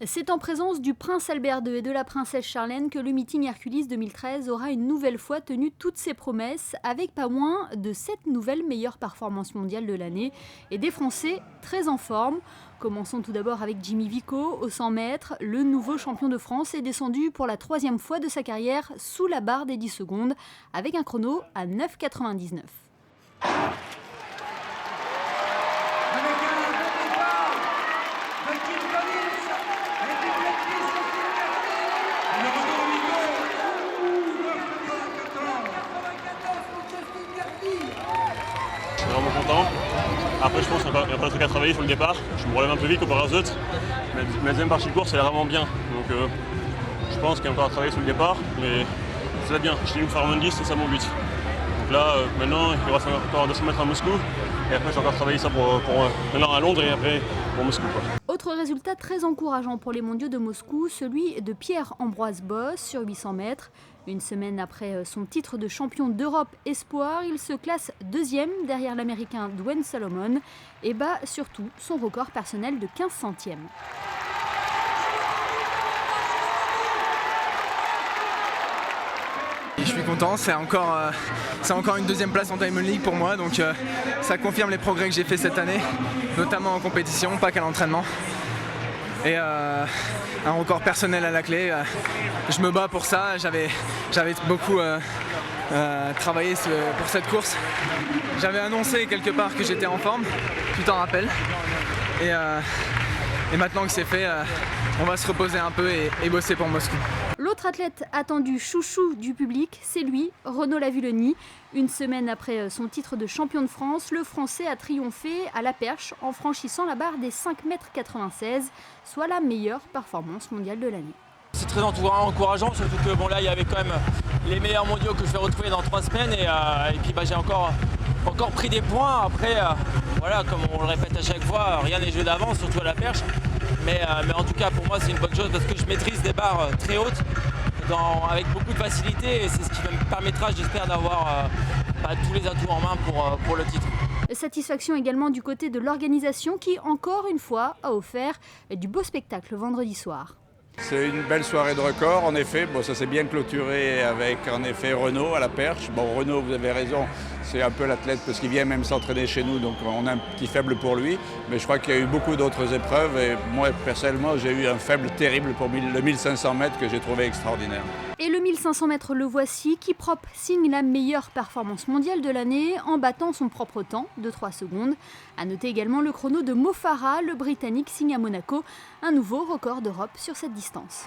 C'est en présence du prince Albert II et de la princesse Charlène que le meeting Hercules 2013 aura une nouvelle fois tenu toutes ses promesses, avec pas moins de 7 nouvelles meilleures performances mondiales de l'année et des Français très en forme. Commençons tout d'abord avec Jimmy Vico, au 100 mètres. Le nouveau champion de France est descendu pour la 3e fois de sa carrière sous la barre des 10 secondes, avec un chrono à 9,99. Je suis vraiment content. Après, je pense qu'il y a pas de truc à travailler sur le départ. Je me relève un peu vite comparé aux autres. Ma deuxième partie de course, elle est vraiment bien. Donc, je pense qu'il y a encore à travailler sur le départ. Mais c'est bien. Je finis faire 10, c'est ça mon but. Donc là, maintenant, il reste encore 200 mètres à Moscou. Et après, je vais encore travailler ça pour maintenant à Londres et après pour Moscou, quoi. Autre résultat très encourageant pour les mondiaux de Moscou, celui de Pierre-Ambroise Bosse sur 800 mètres. Une semaine après son titre de champion d'Europe espoir, il se classe 2e derrière l'Américain Dwayne Solomon et bat surtout son record personnel de 15 centièmes. Je suis content, c'est encore une 2e place en Diamond League pour moi, donc ça confirme les progrès que j'ai fait cette année, notamment en compétition, pas qu'à l'entraînement. Et un record personnel à la clé. Je me bats pour ça, j'avais beaucoup travaillé pour cette course. J'avais annoncé quelque part que j'étais en forme, tu t'en rappelles. Et maintenant que c'est fait, on va se reposer un peu et bosser pour Moscou. L'autre athlète attendu chouchou du public, c'est lui, Renaud Lavillenie. Une semaine après son titre de champion de France, le Français a triomphé à la perche en franchissant la barre des 5,96 m, soit la meilleure performance mondiale de l'année. C'est très encourageant, surtout que bon, là il y avait quand même les meilleurs mondiaux que je vais retrouver dans 3 semaines et puis j'ai encore pris des points. Après, voilà, comme on le répète à chaque fois, rien n'est jeu d'avance, surtout à la perche. Mais en tout cas pour moi c'est une bonne chose parce que je maîtrise des barres très hautes avec beaucoup de facilité et c'est ce qui me permettra, j'espère, d'avoir tous les atouts en main pour le titre. Satisfaction également du côté de l'organisation qui, encore une fois, a offert du beau spectacle vendredi soir. C'est une belle soirée de record, en effet. Bon, ça s'est bien clôturé avec, en effet, Renaud à la perche. Bon, Renaud, vous avez raison, c'est un peu l'athlète parce qu'il vient même s'entraîner chez nous, donc on a un petit faible pour lui. Mais je crois qu'il y a eu beaucoup d'autres épreuves et moi, personnellement, j'ai eu un faible terrible pour le 1500 mètres que j'ai trouvé extraordinaire. Et le 1500 mètres, le voici, Kiprop signe la meilleure performance mondiale de l'année en battant son propre temps de 3 secondes. A noter également le chrono de Mo Farah, le Britannique signe à Monaco un nouveau record d'Europe sur cette distance.